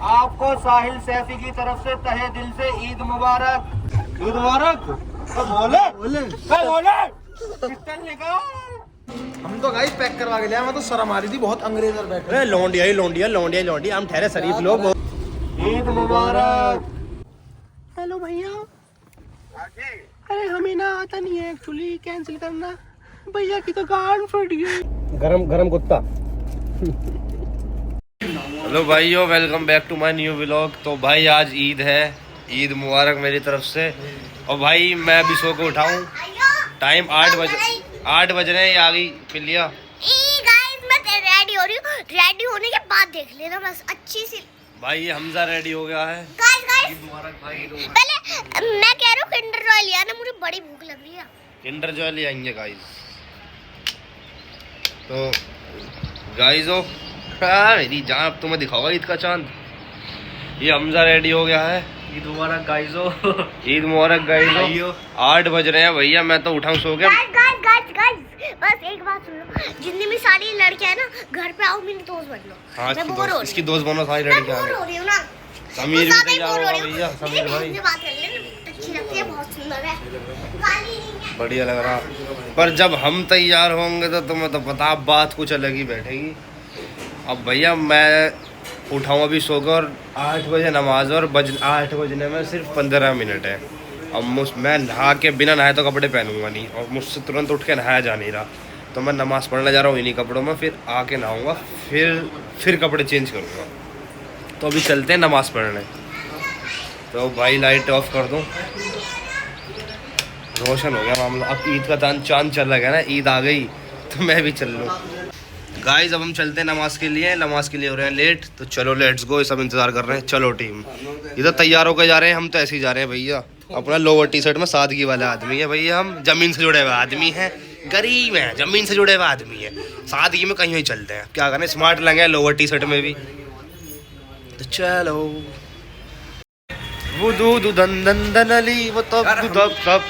आपको साहिल सैफी की तरफ से तहे दिल से ईद मुबारक। ईद मुबारक। बोले हम तो गाइस पैक करवा के लिया, मैं तो शर्म आ रही थी बहुत, अंग्रेज और बैठे। लौंडिया हम ठहरे शरीफ लोग। ईद मुबारक। हेलो भैया, अरे हमें ना आता नहीं है एक्चुअली कैंसिल करना, भैया की तो गांड फट गई। गरम कुत्ता। हेलो भाइयों, welcome back to my new vlog. तो भाई आज ईद है, ईद मुबारक मेरी तरफ से। और भाई मैं अभी सो के उठाऊं, टाइम 8 बज रहे हैं। आ गई पिलिया। मैं रेडी हो रही हूँ, रेडी होने के बाद देख लेना बस अच्छी सी। भाई ये हमजा रेडी हो गया है। गाइस मुबारक भाई। पहले मैं कह रहा हूँ किंडर जॉय लिया ना, मुझे बड़ी भूख लग रही है। किंडर जॉय ले आएंगे गाइस। तो गाइस हो मेरी जान, अब तुम्हें दिखाओगा ईद का चांद। ये हमजा रेडी हो गया है। ईद मुबारक गाइजो। ईद मुबारक गाइजो। 8 बज रहे हैं भैया, मैं तो उठाऊं सो के। गाइस बस एक बात सुन लो, जितनी भी सारी लड़कियां है ना घर पे आओ, मेरी दोस्त बन लो। हाँ, मैं बोर हो रही इसकी दोस्त बनो, सारी लड़कियां हूँ, बोर हो रही हूँ ना। समीर भी ज्यादा ही तैयार बोर हो होगा रही हूँ। भैया। समीर भाई मेरी बात कर ले, अच्छी लगती है, बहुत सुंदर है, काली नहीं है। बढ़िया लग रहा। पर जब हम तैयार होंगे तो तुम्हें तो पता, बात कुछ अलग ही बैठेगी। अब भैया मैं उठाऊँ अभी सो के, और 8 बजे नमाज, और 8 बजने में सिर्फ 15 मिनट है। अब मैं नहा के, बिना नहाए तो कपड़े पहनूंगा नहीं, और मुझसे तुरंत उठ के नहाया जा नहीं रहा। तो मैं नमाज़ पढ़ने जा रहा हूँ इन्हीं कपड़ों में, फिर आके नहाऊंगा, फिर कपड़े चेंज करूँगा। तो अभी चलते हैं नमाज़ पढ़ने। तो भाई लाइट ऑफ कर दूँ, रोशन हो गया मामला। अब ईद का चांद चल रहा है ना, ईद आ गई तो मैं भी चल लूँ। गाइस अब हम चलते हैं नमाज के लिए हो रहे हैं लेट। तो चलो लेट्स गो, सब इंतज़ार कर रहे हैं। चलो टीम, ये तो तैयार होकर जा रहे हैं, हम तो ऐसे ही जा रहे हैं भैया। अपना लोअर टी शर्ट में सादगी वाला आदमी है भैया, हम जमीन से जुड़े हुए आदमी हैं, गरीब हैं, जमीन से जुड़े हुए आदमी हैं, सादगी में कहीं ही चलते हैं। क्या करें, स्मार्ट लगे लोअर टी शर्ट में भी। तो चलो वो दूध दन दन दन अली, वो तब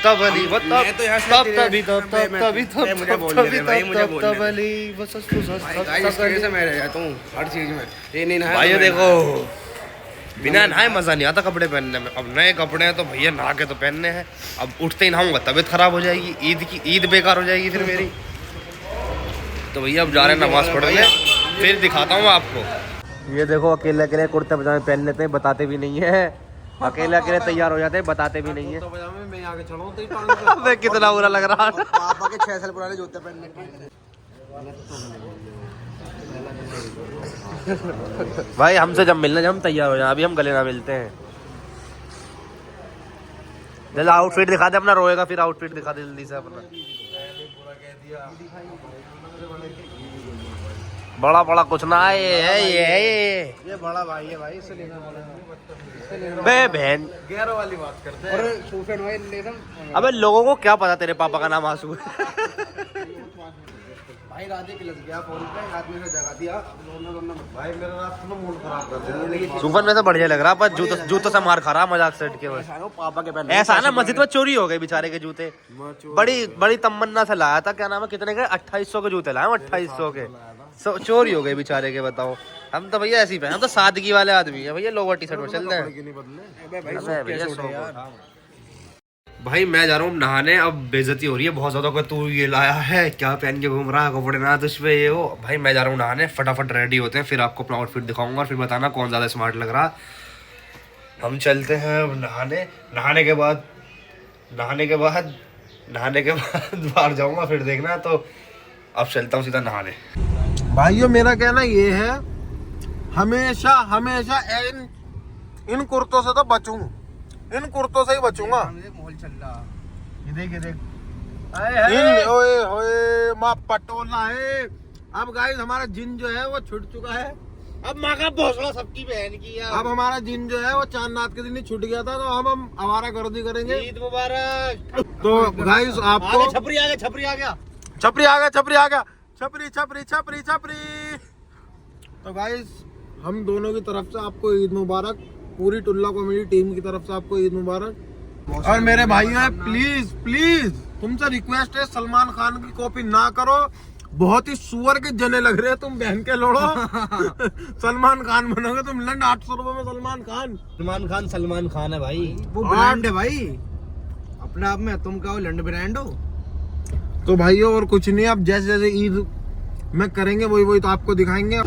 तब अली, वो तब तभी तब अली, वो मैं रह जाता हूँ हर चीज में, ये नहीं नहाया भाई तो देखो, बिना नहाए मजा नहीं आता कपड़े पहनने में। अब नए कपड़े हैं तो भैया नहा के तो पहनने हैं। अब उठते ही नहाऊंगा तबीयत खराब हो जाएगी, ईद बेकार हो जाएगी फिर मेरी। तो भैया अब जा रहे हैं नमाज पढ़ने, फिर दिखाता हूँ आपको। ये देखो अकेले अकेले कुर्ते पजामे पहन लेते हैं, बताते भी नहीं है। अकेले अकेले तैयार हो जाते हैं, बताते भी नहीं है। तो पजामे मैं आगे चढ़ाऊं तो ही टांग अबे कितना बुरा लग रहा है। पापा के 6 साल पुराने जूते पहनने के। भाई हमसे जब मिलना, जब हम तैयार हो जाए, अभी हम गले ना मिलते हैं। जल्दी आउटफिट दिखा दे अपना, रोएगा फिर। आउटफिट दिखा दे जल्दी से अपना। बड़ा बड़ा कुछ ना है, ये बड़ा भाई है भाई, इससे लेना बे बहन 11 वाली बात करते हैं। अरे सूफेन भाई लेसन। अबे लोगों को क्या पता तेरे पापा का नाम आंसू है। भाई राधे की लग गया फोन पे, आदमी ने जगा दिया भाई, मेरा रात में मूड खराब कर दिया। लेकिन सुफन में से बढ़िया लग रहा, पर जूतों से मार खा रहा मजाक सेट के बस। पापा के पहन ऐसा है ना, मस्जिद में चोरी हो गए बेचारे के जूते। बड़ी तमन्ना से लाया था, क्या नाम है, कितने के 2800 के जूते लाए, 2800 के। चोरी हो गए बेचारे के, बताओ। हम तो भैया ऐसे ही पहने, हम तो सादगी वाले आदमी है भैया, लोअर टी शर्ट में चलते हैं। भाई मैं जा रहा हूँ नहाने, अब बेइज्जती हो रही है बहुत ज्यादा कि तू ये लाया है, क्या पहन के घूम रहा है, कपड़े ना तुझ पे ये हो। भाई मैं जा रहा हूँ नहाने, फटाफट रेडी होते हैं, फिर आपको अपना आउटफिट दिखाऊंगा, फिर बताना कौन ज्यादा स्मार्ट लग रहा। हम चलते हैं नहाने के बाद बाहर जाऊंगा, फिर देखना। तो अब चलता हूँ सीधा नहाने। भाइयों मेरा कहना ये है, हमेशा हमेशा इन कुर्तों से तो बचूं, इन कुर्तों से ही बचूंगा। ये देख ओए होए माँ पटोला है। अब गाइस हमारा जिन जो है वो छूट चुका है। अब माँ का भोसड़ा सबकी बहन की यार। अब हमारा जिन जो है वो चांदनाथ के दिन ही छूट गया था, तो हम हमारा गर्दी करेंगे। ईद मुबारक। तो गाइस आपको छपरी आ गया। छपरी। तो गाइस हम दोनों की तरफ से आपको ईद मुबारक, पूरी टुल्ला कॉमेडी टीम की तरफ से आपको ईद मुबारक। और मेरे भाइयों प्लीज तुमसे रिक्वेस्ट है, सलमान खान की कॉपी ना करो। बहुत ही सुअर के जने लग रहे हैं तुम, बहन के लोड़ो। सलमान खान बनोगे तुम, लंड 800 रुपए में सलमान खान। सलमान खान है भाई, वो ब्रांड है भाई अपने आप में, तुम कहो लंड ब्रांड हो। तो भाइयों और कुछ नहीं, अब जैसे जैसे ईद में करेंगे वही तो आपको दिखाएंगे।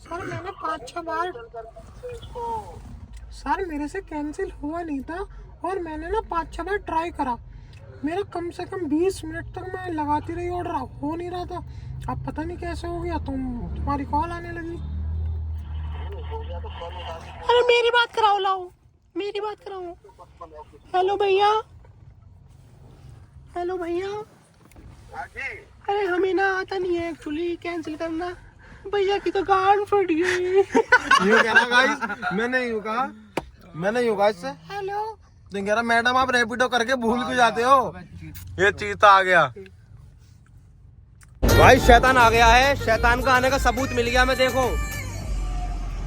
सर मैंने 5-6 बार सर मेरे से कैंसिल हुआ नहीं था, और मैंने ना 5-6 बार ट्राई करा। मेरा कम से कम 20 मिनट तक मैं लगाती रही, ऑर्डर हो नहीं रहा था। अब पता नहीं कैसे हो गया, तुम्हारी कॉल आने लगी। अरे मेरी बात कराओ, लाओ मेरी बात कराओ। हेलो भैया, हेलो भैया। अरे हमें ना आता नहीं है एक्चुअली कैंसिल करना, भैया की तो गांड फट गई। यूँ कह रहा गाइस, मैंने यूँ कहा इससे हेलो, तो कह रहा मैडम आप रैपिडो करके भूल क्यों जाते हो। ये चीता आ गया भाई, शैतान आ गया है। शैतान का आने का सबूत मिल गया। मैं देखो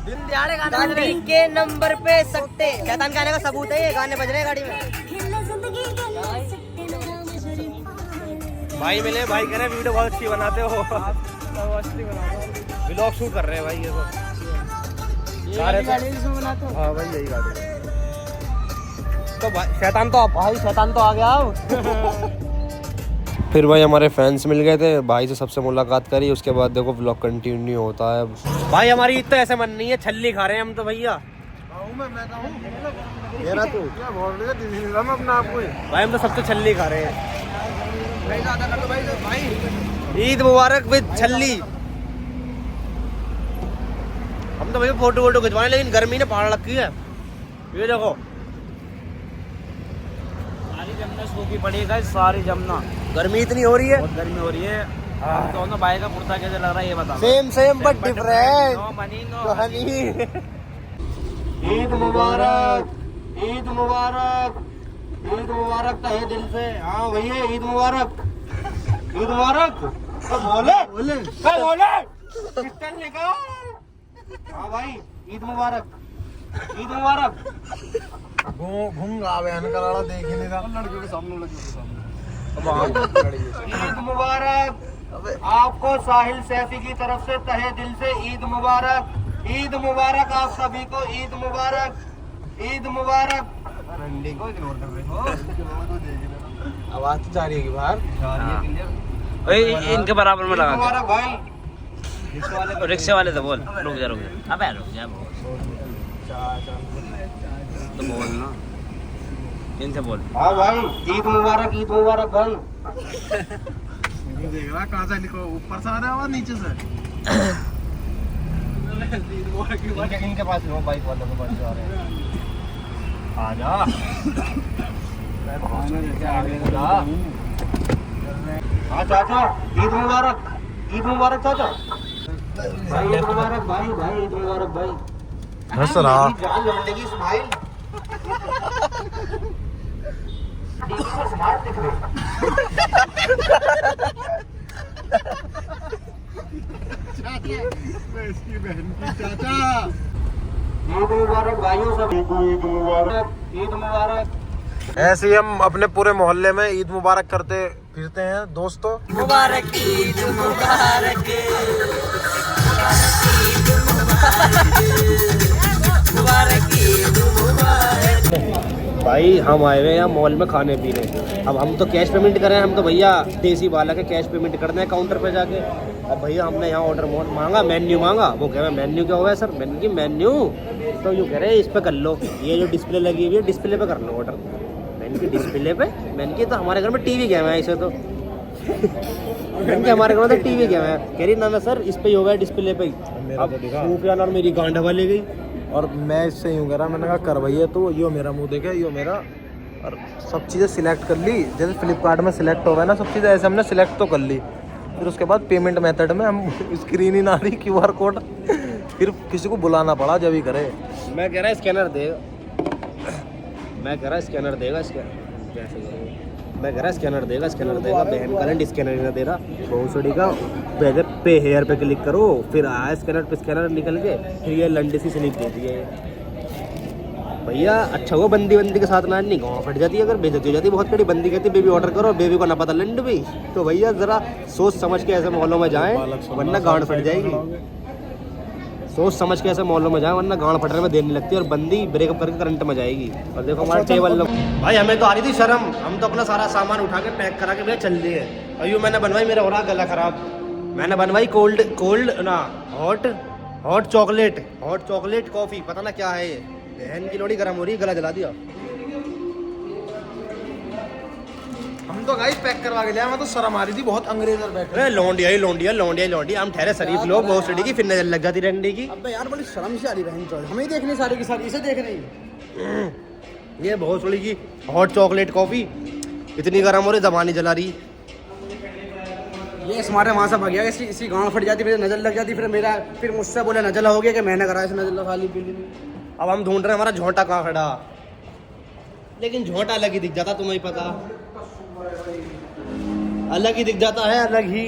दिन दिहाड़े गाड़ी के नंबर पे सकते, शैतान के आने का सबूत है, ये गाने बज रहे हैं गाड़ी में। भाई मिले, भाई कह रहे वीडियो बहुत अच्छी बनाते हो, व्लॉग शूट कर रहे हैं भाई। ये सारे बनाते हो? हाँ भाई यही गाड़ी। तो भाई शैतान तो आ गया। फिर भाई हमारे फैंस मिल गए थे, भाई से सबसे मुलाकात करी, उसके बाद देखो व्लॉग कंटिन्यू होता है। भाई हमारी ईद तो ऐसे मन नहीं है, छल्ली खा रहे हैं हम तो भैया। भाई हम तो सबसे छल्ली खा रहे हैं। ईद मुबारक विद छल्ली। हम तो भैया फोटो खिंचवाने, लेकिन गर्मी ने पहाड़ रखी है। ये देखो सारी जमना सूखी पड़ी है, सारी जमना। गर्मी इतनी हो रही है, बहुत गर्मी हो रही है। दोनों भाई का कुर्ता कैसे लग रहा है ये बता। Same but different. No money no honey. Eid मुबारक, ईद मुबारक, ईद मुबारक तहे दिल से। हाँ भैया ईद मुबारक, ईद मुबारक। तो बोले क्रिस्टल लिखा। हाँ भाई ईद मुबारक, ईद मुबारक। घूंगा बहन का लाड़ा देख ही नहीं रहा। लड़कियों के सामने ईद मुबारक। आपको साहिल सैफी की तरफ से तहे दिल से ईद मुबारक, ईद मुबारक। आप सभी को ईद मुबारक, ईद मुबारक। रंडी को इग्नोर कर रहे हो। आवाज तो जा रही है कि बाहर इनके बराबर में लगा मुबारक भाई। रिक्शे वाले तो बोल, रुक जा अबे रुक जा तो बोल ना, इनसे बोल। हाँ भाई ईद मुबारक, ईद मुबारक भाई। देख रहा कहाँ से लिखो, ऊपर से आ रहा है नीचे से। इनके पास बाइक वालों के पास आ रहे हैं। आजा हाँ चाचा ईद मुबारक, ईद मुबारक चाचा। भाई ईद मुबारक भाई, भाई ईद मुबारक भाई। हंस रहा। जान लगी स्माइल। स्मार्ट दिख रहे। इसकी बहन की चाचा। ईद मुबारक भाइयों सब, ईद मुबारक, ईद मुबारक। ऐसे ही हम अपने पूरे मोहल्ले में ईद मुबारक करते फिरते हैं दोस्तों। मुबारक ईद मुबारक, मुबारक ईद मुबारक। भाई हम आए हुए हैं यहाँ मॉल में खाने पीने। अब हम तो कैश पेमेंट करें, हम तो भैया देसी वाला के कैश पेमेंट करते हैं काउंटर पे जाके। अब भैया हमने यहाँ ऑर्डर मांगा, मेन्यू मांगा। वो कह रहे हैं मेन्यू क्या हुआ है सर? मैंने की मेन्यू तो यूँ कह रहे हैं इस पे कर लो, ये जो डिस्प्ले लगी हुई है डिस्प्ले पे कर लो ऑर्डर। मैंने की डिस्प्ले पे? मैंने की तो हमारे घर में टीवी क्या है इसे तो। मैंने की हमारे घर में तो टीवी क्या है। कह रही ना सर इस पे ही होगा डिस्प्ले पे ही। अब सूफियान और मेरी गांड वाली गई, और मैं इससे यूँ करा, मैंने कहा कर भैया तो यो मेरा मुंह देखे, यो मेरा। और सब चीज़ें सिलेक्ट कर ली, जैसे फ्लिपकार्ट में सिलेक्ट हो गया ना सब चीज़ें, ऐसे हमने सिलेक्ट तो कर ली। फिर उसके बाद पेमेंट मेथड में हम स्क्रीन ही ना रही QR कोड, फिर किसी को बुलाना पड़ा जब ही करे। मैं कह रहा स्कैनर देगा, मैं कह रहा स्कैनर देगा, मैं कह रहा स्कैनर देगा, बहन करंट स्कैनर नहीं दे रहा बहुत का। पहले पे हेयर पे क्लिक करो, फिर आया स्कैनर पे, स्कैनर निकल के फिर ये लंडे सी स्लिप देती है भैया। अच्छा वो बंदी के साथ ना नहीं गाँव फट जाती है, अगर बेइज्जती हो जाती है बहुत कड़ी। बंदी कहती है बेबी ऑर्डर करो, बेबी को ना पता लंड भी, तो भैया ज़रा सोच समझ के ऐसे मॉलों में जाएं वरना गांड फट जाएगी। सोच समझ के ऐसे मॉलों में जाएं वरना गांड फटने में देर नहीं लगती और बंदी ब्रेकअप करके करंट में जाएगी। और देखो हमारा टेबल भाई, हमें तो आ रही थी शर्म, हम तो अपना सारा सामान उठा के पैक करा के भैया चल दिए। अयो मैंने बनवाई, मेरा हो रहा गला खराब, मैंने बनवाई कोल्ड ना हॉट चॉकलेट कॉफ़ी, पता ना क्या है ये, बहन की लोड़ी गर्म हो रही है, गला जला दिया। हम तो गाइस पैक करवा के लिया, मैं तो शर्म आ रही थी बहुत, अंग्रेज और बैठे। अरे लौंडिया हम ठहरे शरीफ लोग, बहुत सड़ी की फिर नजर लग जाती रहने की। अबे यार बड़ी शर्म से आ रही बहन चोद, हमें ही देखने सारी की सारी इसे देख रही। ये बहुत सड़ी की हॉट चॉकलेट कॉफ़ी इतनी गर्म हो रही, जबानी जला रही। ये हमारे वहाँ से भग गया, इसी गाँव फट जाती, फिर नजर लग जाती, फिर मुझसे बोले नजर हो गया कि मैंने करा इसे नजर खाली पीली। अब हम ढूंढ रहे हैं हमारा झोंटा कहाँ खड़ा, लेकिन झोंटा अलग ही दिख जाता, तुम्हें ही पता, अलग ही दिख जाता है, अलग ही।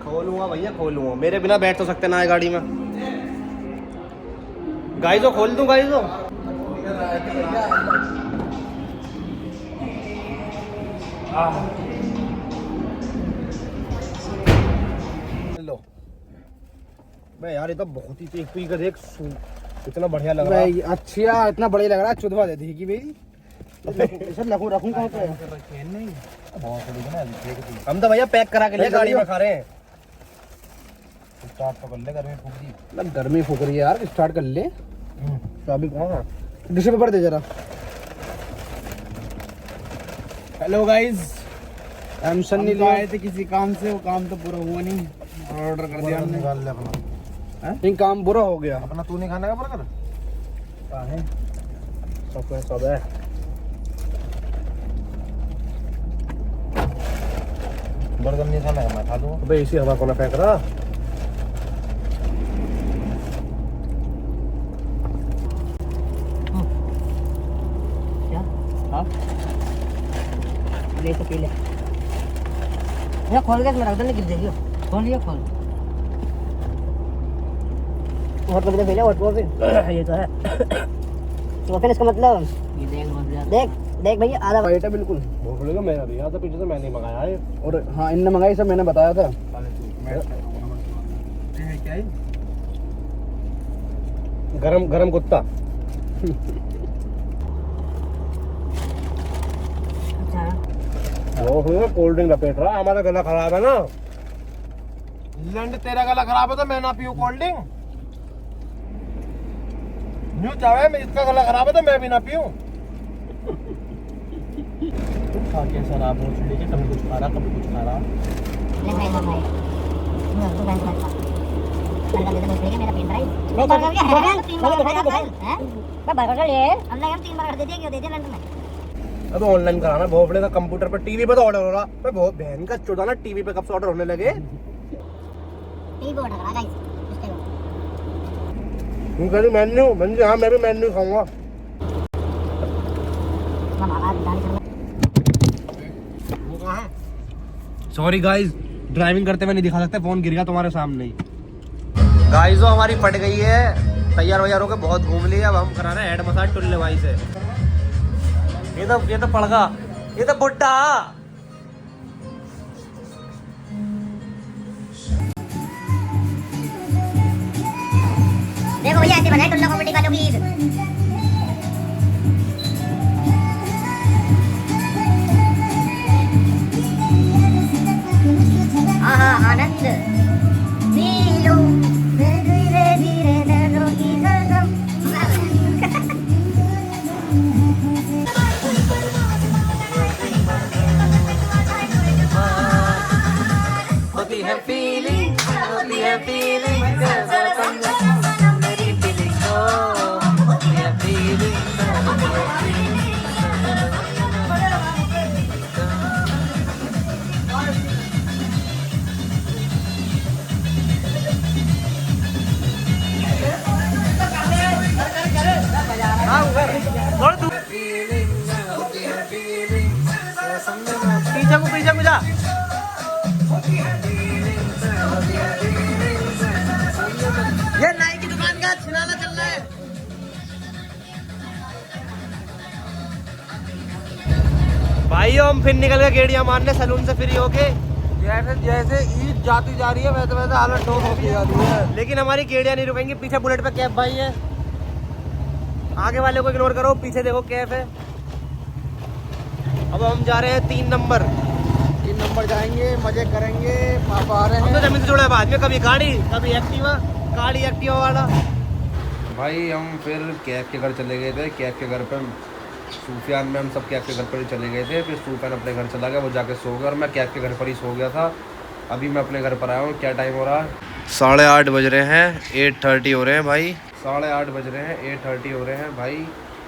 खोलूंगा भैया खोलूंगा, मेरे बिना बैठ तो सकते ना है गाड़ी में। गाइस खोल दूं गाइस। लो मैं यार ये तो बहुत ही एक पी का देख इतना बढ़िया लग रहा है। अच्छा इतना बढ़िया लग रहा है, चुदवा देती कि भाई रखूं कहाँ पे? हम तो भैया पैक करा के लिए गाड़ी में खा रहे हैं। स्टार्ट तो कर ले, गर्मी फूक दी। गर्मी फूक रही है यार, स्टार्ट कर ले। चाबी कहाँ है? टिश्यू पेपर दे जरा। हेलो गाइस, हम सन्नी ले आए थे किसी काम से, वो काम तो पूरा हुआ नहीं, ऑर्डर कर दिया हमने। निकाल ले अपना, नहीं काम बुरा हो गया अपना। तू नहीं खाने का बर्गर? है सब है। बर्गर नहीं खाना है, मैं खा लूंगा। अबे इसी हवा को ना फेंक रहा। ले तो पी ले। ये खोल के इसमें रख दे, नहीं गिर जाएगी। खोल ये खोल। और पकड़े पहले और फिर ये तो है। तो फिर इसका मतलब ये देख भैया आधा वाइट है बिल्कुल। भूख लगा मेरा भी, यहाँ तो पीछे से मैंने मंगाया है। और हाँ इनने मंगाई सब, मैंने बताया था। क्या है? गरम कुत्ता। वो कोल्ड ड्रिंक लपेट रहा, हमारा गला खराब है ना। लंड तेरा गला खराब है तो मैं ना पीऊं कोल्ड ड्रिंक? न्यू चाहे मैं, इसका गला खराब है तो मैं भी ना पीऊं। खा के शराब हो चुकी है, कभी कुछ खा रहा कभी कुछ खा रहा। अब ऑनलाइन कराना भोपड़े का, कंप्यूटर पर टीवी पे तो ऑर्डर हो रहा। मैं बहुत बहन का चौदह ना, टीवी पे कब से ऑर्डर होने लगे। मेन्यू हाँ मैं भी मेन्यू खाऊंगा। सॉरी गाइस, ड्राइविंग करते हुए नहीं दिखा सकते, फोन गिर गया तुम्हारे सामने ही। गाइस वो हमारी फट गई है, तैयार वैयार होकर बहुत घूम लिया। अब हम करा रहे हैं हेड मसाज टुल्ले भाई से। ये तो पड़ गया, ये तो बुड्ढा। देखो भैया ऐसे बनाए टुल्ला कॉमेडी वालों की ईद। आनंद नीलो धीरे धीरे दर्दों की सरगम। होती है फीलिंग मेरी फीलिंग को होती है हम फिर निकल गए गेड़िया मारने सैलून से फ्री होके। जैसे जैसे ईद जाती जा रही है वैसे वैसे हालत ठोक होती जा रही है। लेकिन हमारी गेड़िया नहीं रुकेंगी। पीछे बुलेट पे कैफ भाई है, आगे वाले को इग्नोर करो, पीछे देखो कैफ है। अब हम जा रहे हैं 3 नंबर। 3 नंबर जाएंगे, मजे करेंगे। पापा आ रहे हम तो हैं। जमीन से जुड़े हैं बाद में, कभी गाड़ी कभी एक्टिवा, गाड़ी एक्टिवा वाला। भाई हम फिर कैफ के घर चले गए थे। कैफ के घर पे सूफियान में हम सब कैफ के घर पर ही चले गए थे। फिर सूफियान अपने घर चला गया, वो जाके सो गया और मैं कैफ के घर पर ही सो गया था। अभी मैं अपने घर पर आया हूँ। क्या टाइम हो रहा है? 8:30 बज रहे हैं, 8:30 हो रहे हैं भाई। 8:30 बज रहे हैं, 8:30 हो रहे हैं भाई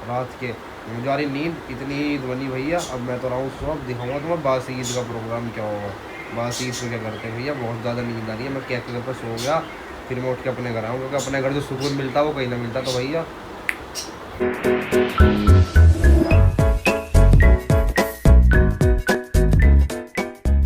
रात के। मुझे आ रही नींद, इतनी ईद बनी भैया। अब मैं तो रहा हूँ सो, अब दिखाऊंगा तुम्हें बासी ईद का प्रोग्राम क्या होगा। बासी ईद को क्या करते हैं भैया, बहुत ज़्यादा नींद आ रही है। मैं कैफ के घर पर सो गया, फिर मैं उठ के अपने घर आऊँ, क्योंकि अपने घर जो सुकून मिलता है वो कहीं ना मिलता। तो भैया